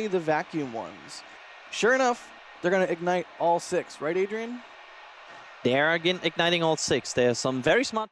the vacuum ones. Sure enough, they're going to ignite all 6, right, Adrian? They are again igniting all 6. There are some very smart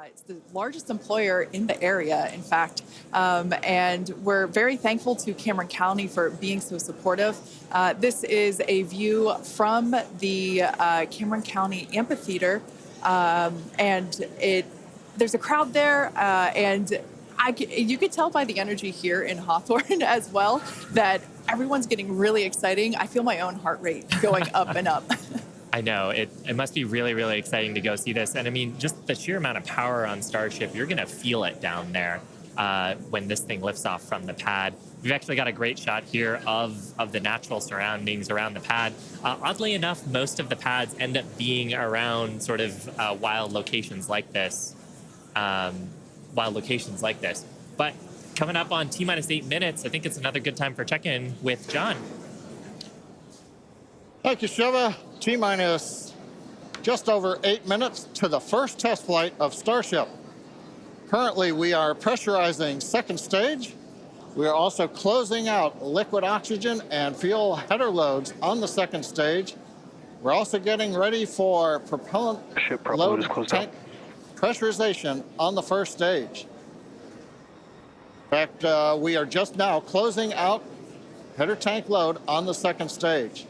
It's the largest employer in the area, in fact, and we're very thankful to Cameron County for being so supportive. This is a view from the Cameron County Amphitheater, and there's a crowd there, and you could tell by the energy here in Hawthorne as well that everyone's getting really exciting. I feel my own heart rate going up and up. I know it must be really, really exciting to go see this. And I mean, just the sheer amount of power on Starship, you're going to feel it down there when this thing lifts off from the pad. We've actually got a great shot here of the natural surroundings around the pad. Oddly enough, most of the pads end up being around sort of wild locations like this. But coming up on T-minus 8 minutes, I think it's another good time for check-in with John. Thank you, Shiva. T-minus just over 8 minutes to the first test flight of Starship. Currently, we are pressurizing second stage. We are also closing out liquid oxygen and fuel header loads on the second stage. We're also getting ready for propellant load tank pressurization on the first stage. In fact, we are just now closing out header tank load on the second stage.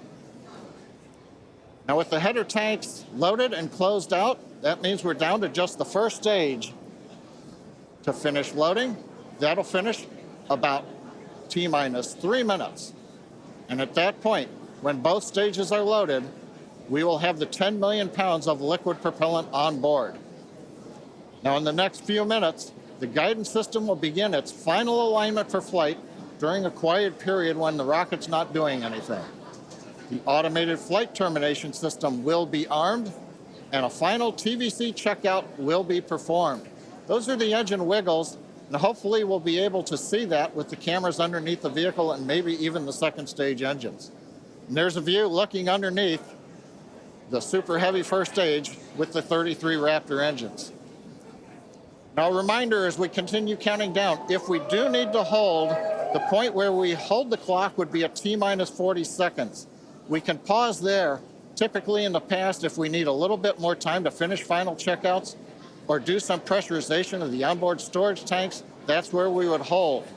Now, with the header tanks loaded and closed out, that means we're down to just the first stage to finish loading. That'll finish about T-minus 3 minutes. And at that point, when both stages are loaded, we will have the 10 million pounds of liquid propellant on board. Now, in the next few minutes, the guidance system will begin its final alignment for flight during a quiet period when the rocket's not doing anything. The automated flight termination system will be armed, and a final TVC checkout will be performed. Those are the engine wiggles, and hopefully we'll be able to see that with the cameras underneath the vehicle and maybe even the second stage engines. And there's a view looking underneath the super heavy first stage with the 33 Raptor engines. Now, a reminder as we continue counting down, if we do need to hold, the point where we hold the clock would be at T-minus 40 seconds. We can pause there. Typically in the past, if we need a little bit more time to finish final checkouts or do some pressurization of the onboard storage tanks, that's where we would hold.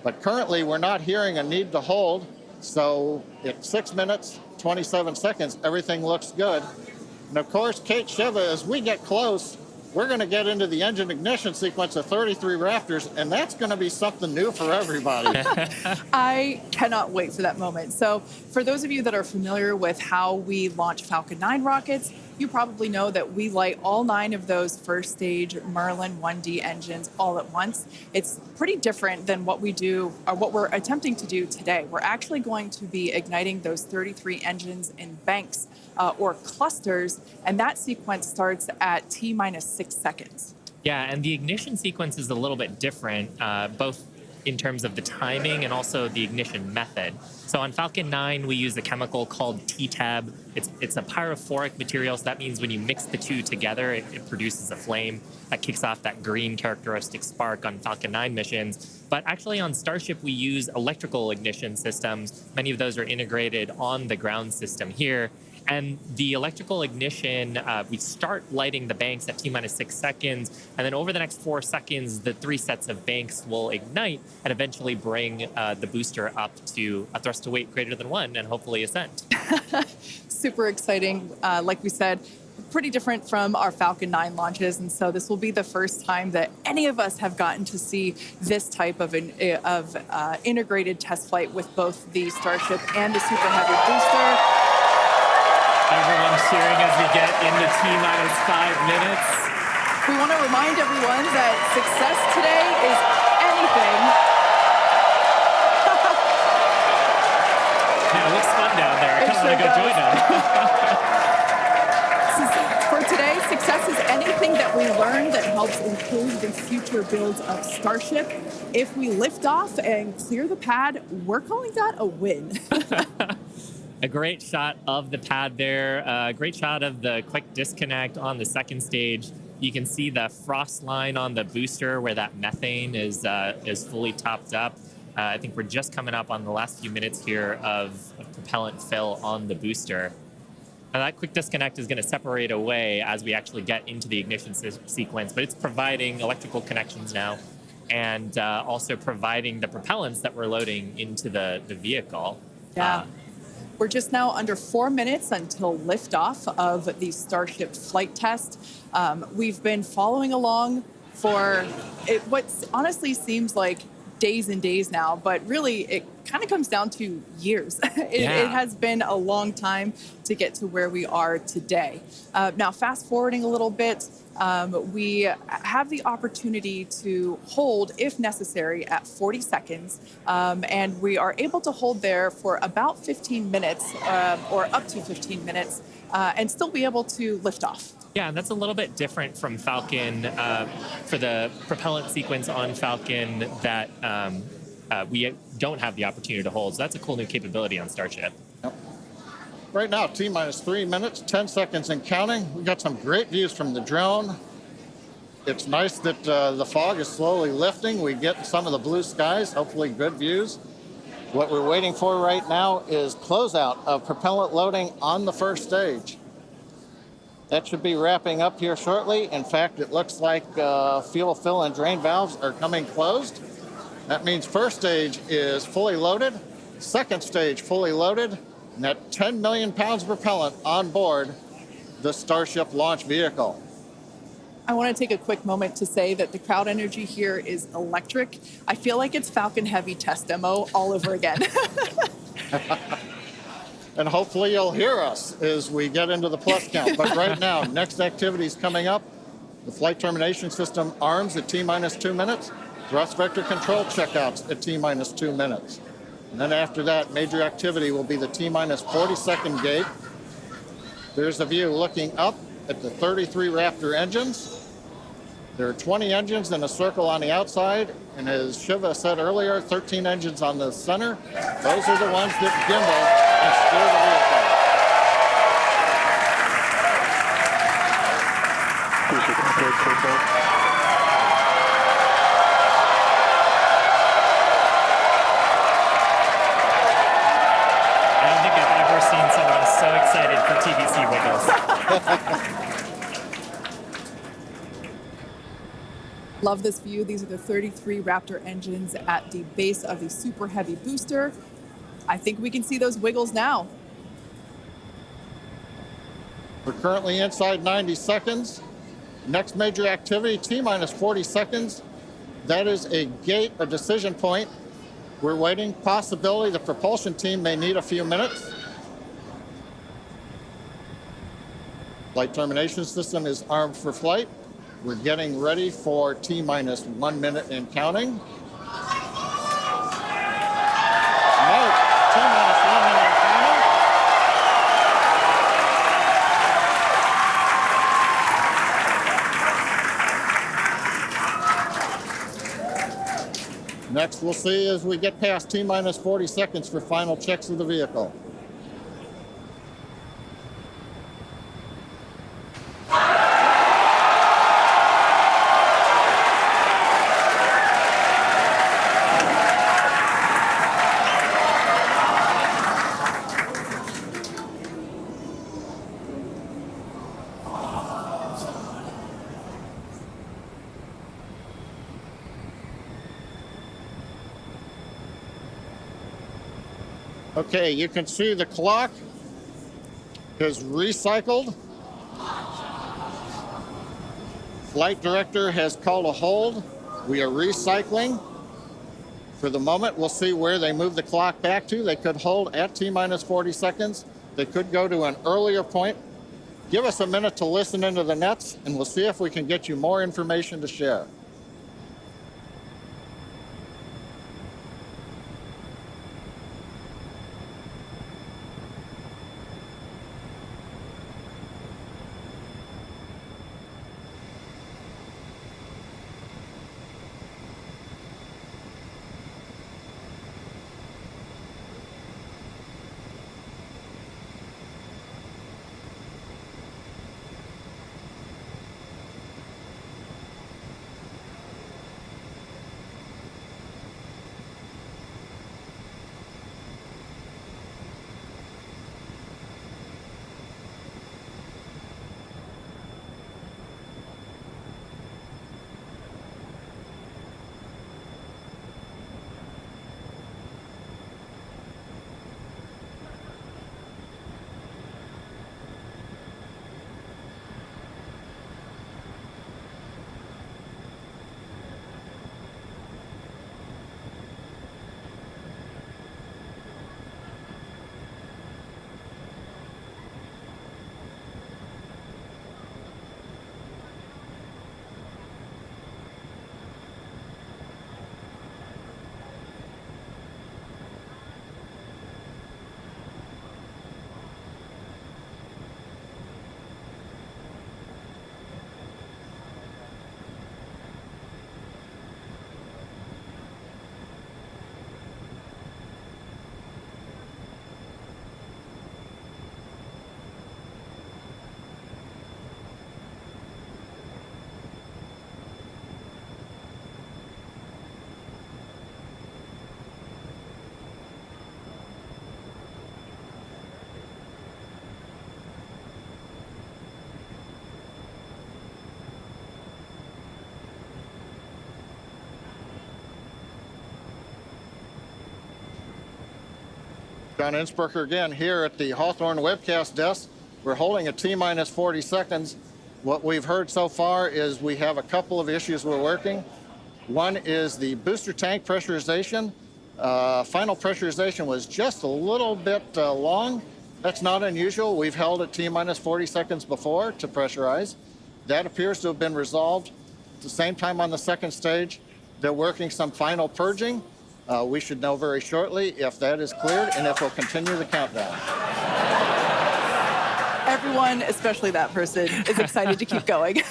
But currently, we're not hearing a need to hold. So at 6 minutes, 27 seconds, everything looks good. And of course, Kate, Shiva, as we get close, we're going to get into the engine ignition sequence of 33 Raptors, and that's going to be something new for everybody. I cannot wait for that moment. So for those of you that are familiar with how we launch Falcon 9 rockets, you probably know that we light all 9 of those first stage Merlin 1D engines all at once. It's pretty different than what we do, or what we're attempting to do today. We're actually going to be igniting those 33 engines in banks or clusters, and that sequence starts at T-minus 6 seconds. Yeah, and the ignition sequence is a little bit different, both in terms of the timing and also the ignition method. So on Falcon 9, we use a chemical called T-Tab. It's a pyrophoric material, so that means when you mix the two together, it produces a flame that kicks off that green characteristic spark on Falcon 9 missions. But actually on Starship, we use electrical ignition systems. Many of those are integrated on the ground system here. And the electrical ignition, we start lighting the banks at T-minus 6 seconds, and then over the next 4 seconds, the 3 sets of banks will ignite and eventually bring the booster up to a thrust to weight greater than 1 and hopefully ascent. Super exciting. Like we said, pretty different from our Falcon 9 launches, and so this will be the first time that any of us have gotten to see this type of integrated test flight with both the Starship and the Super Heavy booster. Everyone's cheering as we get into T-minus 5 minutes. We want to remind everyone that success today is anything. Yeah, it looks fun down there. I kind of want to go join them. For today, success is anything that we learn that helps improve the future builds of Starship. If we lift off and clear the pad, we're calling that a win. A great shot of the pad there. A great shot of the quick disconnect on the second stage. You can see the frost line on the booster where that methane is fully topped up. I think we're just coming up on the last few minutes here of propellant fill on the booster. Now that quick disconnect is going to separate away as we actually get into the ignition sequence, but it's providing electrical connections now and also providing the propellants that we're loading into the vehicle. Yeah. We're just now under 4 minutes until liftoff of the Starship flight test. We've been following along for what honestly seems like days and days now, but really it kind of comes down to years. It has been a long time to get to where we are today. Now, fast forwarding a little bit, we have the opportunity to hold, if necessary, at 40 seconds, and we are able to hold there for about 15 minutes or up to 15 minutes and still be able to lift off. Yeah, and that's a little bit different from Falcon for the propellant sequence on Falcon that we don't have the opportunity to hold. So that's a cool new capability on Starship. Yep. Right now, T-minus 3 minutes, 10 seconds and counting. We got some great views from the drone. It's nice that the fog is slowly lifting. We get some of the blue skies, hopefully good views. What we're waiting for right now is closeout of propellant loading on the first stage. That should be wrapping up here shortly. In fact, it looks like fuel fill and drain valves are coming closed. That means first stage is fully loaded, second stage fully loaded, and that 10 million pounds of propellant on board the Starship launch vehicle. I want to take a quick moment to say that the crowd energy here is electric. I feel like it's Falcon Heavy test demo all over again. And hopefully you'll hear us as we get into the plus count. But right now, next activity is coming up. The flight termination system arms at T-minus 2 minutes. Thrust vector control checkouts at T-minus 2 minutes. And then after that, major activity will be the T-minus 40-second gate. There's a view looking up at the 33 Raptor engines. There are 20 engines in a circle on the outside, and as Shiva said earlier, 13 engines on the center. Those are the ones that gimbal and steer the vehicle. I don't think I've ever seen someone so excited for TVC wiggles. Love this view. These are the 33 Raptor engines at the base of the Super Heavy booster. I think we can see those wiggles now. We're currently inside 90 seconds. Next major activity, T-minus 40 seconds. That is a gate, a decision point. We're waiting. Possibility the propulsion team may need a few minutes. Flight termination system is armed for flight. We're getting ready for T-minus 1 minute and counting. No, T-minus 1 minute and counting. Next, we'll see as we get past T-minus 40 seconds for final checks of the vehicle. Okay, you can see the clock is recycled. Flight director has called a hold. We are recycling. For the moment, we'll see where they move the clock back to. They could hold at T-minus 40 seconds. They could go to an earlier point. Give us a minute to listen into the nets, and we'll see if we can get you more information to share. John Innsbrucker again here at the Hawthorne webcast desk. We're holding at T-minus 40 seconds. What we've heard so far is we have a couple of issues we're working. One is the booster tank pressurization. Final pressurization was just a little bit long. That's not unusual. We've held at T-minus 40 seconds before to pressurize. That appears to have been resolved. At the same time on the second stage, they're working some final purging. We should know very shortly if that is cleared and if we'll continue the countdown. Everyone, especially that person, is excited to keep going.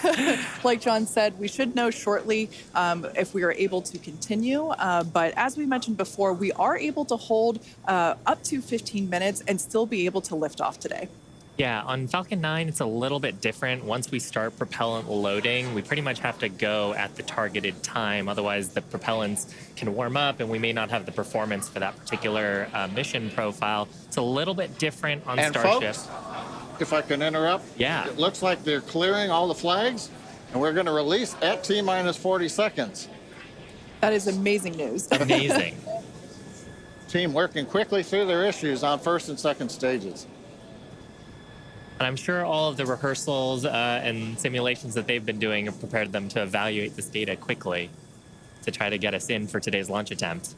Like John said, we should know shortly if we are able to continue. But as we mentioned before, we are able to hold up to 15 minutes and still be able to lift off today. Yeah, on Falcon 9, it's a little bit different. Once we start propellant loading, we pretty much have to go at the targeted time. Otherwise, the propellants can warm up and we may not have the performance for that particular mission profile. It's a little bit different on Starship. Folks, if I can interrupt. Yeah. It looks like they're clearing all the flags, and we're going to release at T-minus 40 seconds. That is amazing news. Amazing. Team working quickly through their issues on first and second stages. And I'm sure all of the rehearsals and simulations that they've been doing have prepared them to evaluate this data quickly to try to get us in for today's launch attempt.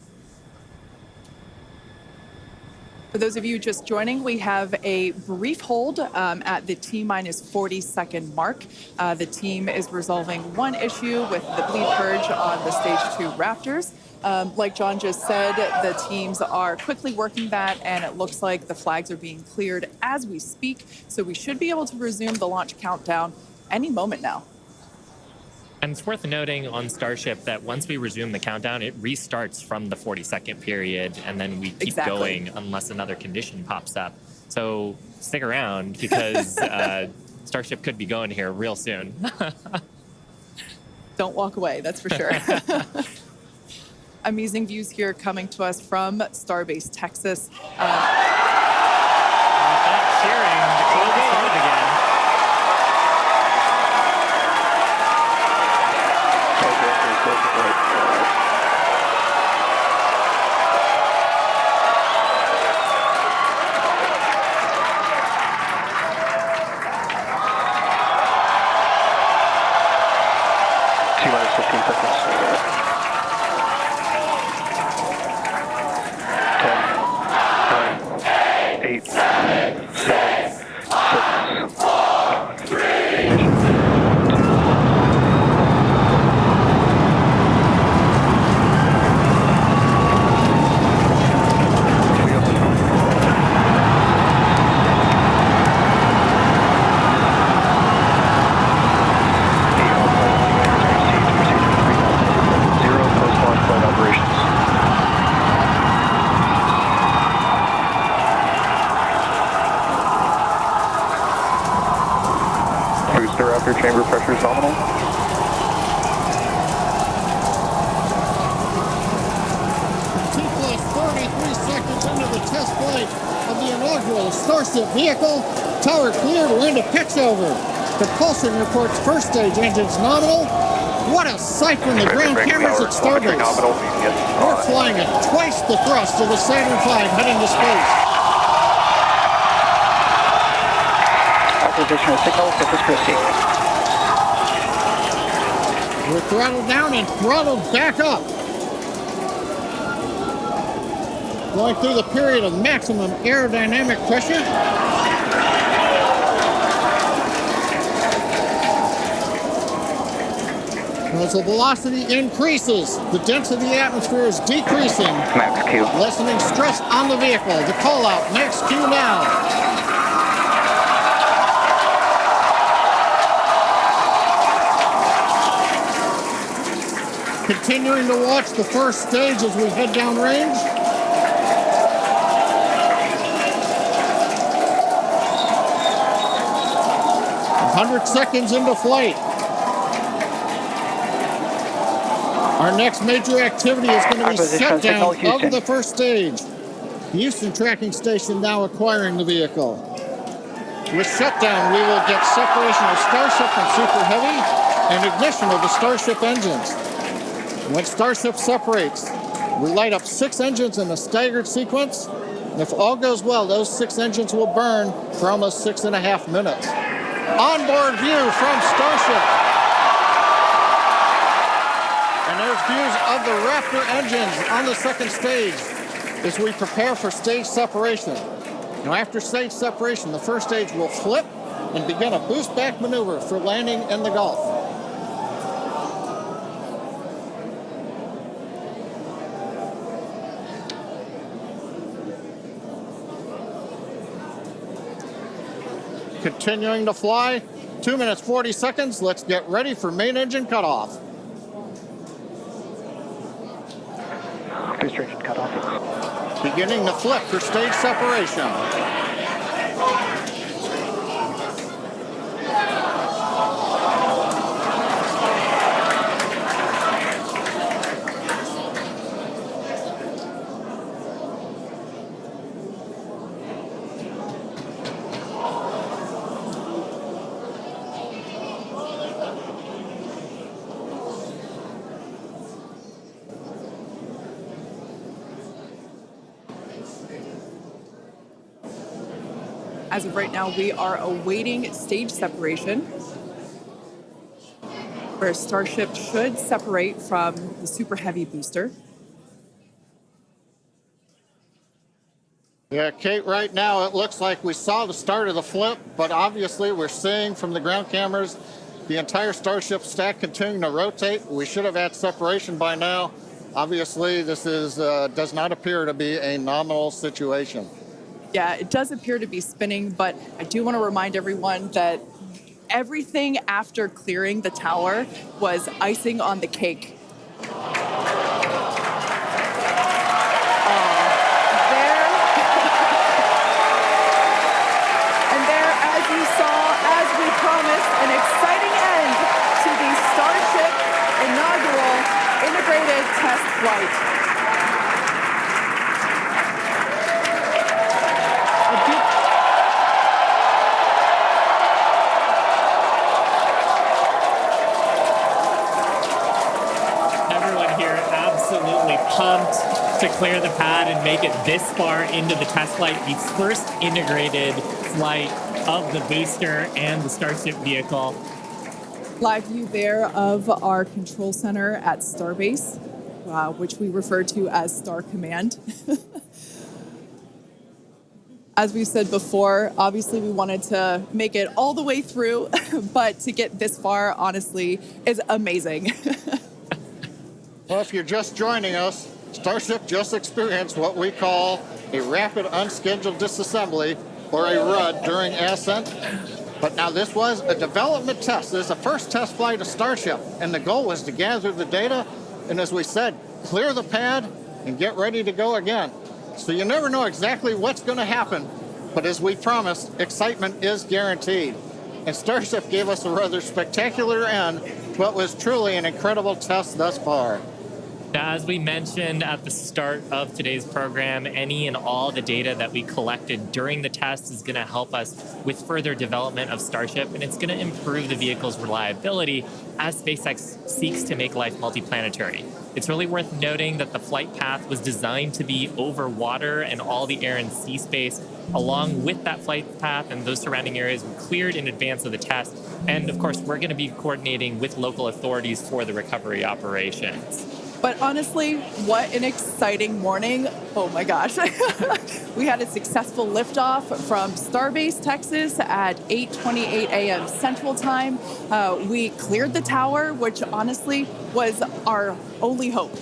For those of you just joining, we have a brief hold at the T-minus 40 second mark. The team is resolving one issue with the bleed purge on the stage 2 Raptors. Like John just said, the teams are quickly working that, and it looks like the flags are being cleared as we speak. So we should be able to resume the launch countdown any moment now. And it's worth noting on Starship that once we resume the countdown, it restarts from the 40-second period, and then we keep going unless another condition pops up. So stick around because Starship could be going here real soon. Don't walk away, that's for sure. Amazing views here coming to us from Starbase, Texas. Cheering to close the start again. T-minus 15 seconds. 10, 9, 8, 7, 6, 5, 3. After chamber pressure is nominal. T-plus 33 seconds into the test flight of the inaugural Starship vehicle. Tower cleared, we're into pitch over. Propulsion reports first stage engines nominal. What a sight from the ground cameras at Starbase. We're flying at twice the thrust of the Saturn V heading to space. Acquisition of signal, Corpus Christi. We're throttled down and throttled back up. Going through the period of maximum aerodynamic pressure. As the velocity increases, the density of the atmosphere is decreasing. Max Q. Lessening stress on the vehicle. The call out, max Q now. Continuing to watch the first stage as we head down range. A 100 seconds into flight. Our next major activity is going to be shutdown of the first stage. The Houston tracking station now acquiring the vehicle. With shutdown, we will get separation of Starship from Super Heavy and ignition of the Starship engines. When Starship separates, we light up 6 engines in a staggered sequence, If all goes well, those 6 engines will burn for almost 6.5 minutes. Onboard view from Starship. And there's views of the Raptor engines on the second stage as we prepare for stage separation. Now, after stage separation, the first stage will flip and begin a boost back maneuver for landing in the Gulf. Continuing to fly, 2 minutes 40 seconds. Let's get ready for main engine cutoff. Booster engine cutoff. Beginning to flip for stage separation. As of right now, we are awaiting stage separation, where Starship should separate from the Super Heavy booster. Yeah, Kate, right now it looks like we saw the start of the flip, but obviously we're seeing from the ground cameras the entire Starship stack continuing to rotate. We should have had separation by now. Obviously, this is does not appear to be a nominal situation. Yeah, it does appear to be spinning, but I do want to remind everyone that everything after clearing the tower was icing on the cake. And there, as you saw, as we promised, an exciting end to the Starship inaugural integrated test flight. Pumped to clear the pad and make it this far into the test flight, the first integrated flight of the booster and the Starship vehicle. Live view there of our control center at Starbase, which we refer to as Star Command. As we said before, obviously we wanted to make it all the way through, but to get this far, honestly, is amazing. Well, if you're just joining us, Starship just experienced what we call a rapid unscheduled disassembly, or a RUD, during ascent. But now this was a development test. This is the first test flight of Starship, and the goal was to gather the data, and as we said, clear the pad and get ready to go again. So you never know exactly what's going to happen, but as we promised, excitement is guaranteed. And Starship gave us a rather spectacular end to what was truly an incredible test thus far. Now, as we mentioned at the start of today's program, any and all the data that we collected during the test is going to help us with further development of Starship, and it's going to improve the vehicle's reliability as SpaceX seeks to make life multiplanetary. It's really worth noting that the flight path was designed to be over water and all the air and sea space. Along with that flight path and those surrounding areas were cleared in advance of the test. And of course, we're going to be coordinating with local authorities for the recovery operations. But honestly, what an exciting morning. Oh my gosh. We had a successful liftoff from Starbase, Texas at 8:28 a.m. Central Time. We cleared the tower, which honestly was our only hope.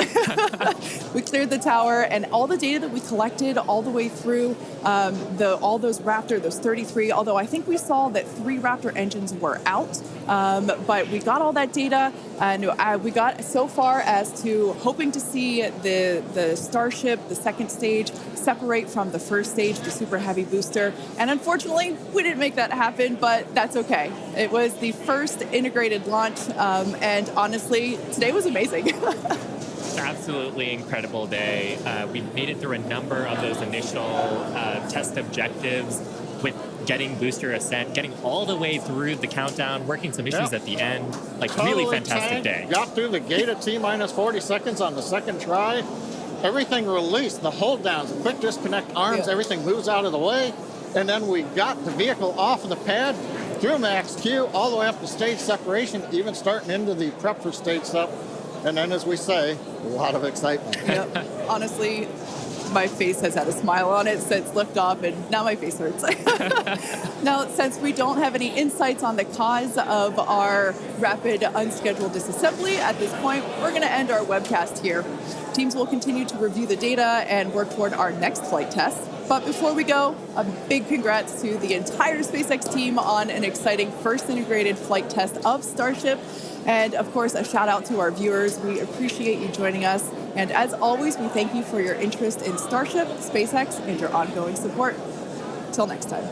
We cleared the tower, and all the data that we collected all the way through all those Raptor, those 33, although I think we saw that 3 Raptor engines were out, but we got all that data, and we got so far as to hoping to see the Starship, the second stage, separate from the first stage, the Super Heavy booster. And unfortunately, we didn't make that happen, but that's okay. It was the first integrated launch, and honestly, today was amazing. Absolutely incredible day. We made it through a number of those initial test objectives with getting booster ascent, getting all the way through the countdown, working some issues at the end. Like, totally really fantastic day. Got through the gate at T-minus 40 seconds on the second try. everything released, the hold downs, the quick disconnect arms, Yeah. everything moves out of the way. And then we got the vehicle off of the pad through max Q all the way up to stage separation, even starting into the prep for stage sep. And then, as we say, a lot of excitement. Yep. Honestly, my face has had a smile on it since liftoff, and now my face hurts. Now, since we don't have any insights on the cause of our rapid unscheduled disassembly at this point, we're going to end our webcast here. Teams will continue to review the data and work toward our next flight test. But before we go, a big congrats to the entire SpaceX team on an exciting first integrated flight test of Starship. And of course, a shout out to our viewers. We appreciate you joining us. And as always, we thank you for your interest in Starship, SpaceX, and your ongoing support. Till next time.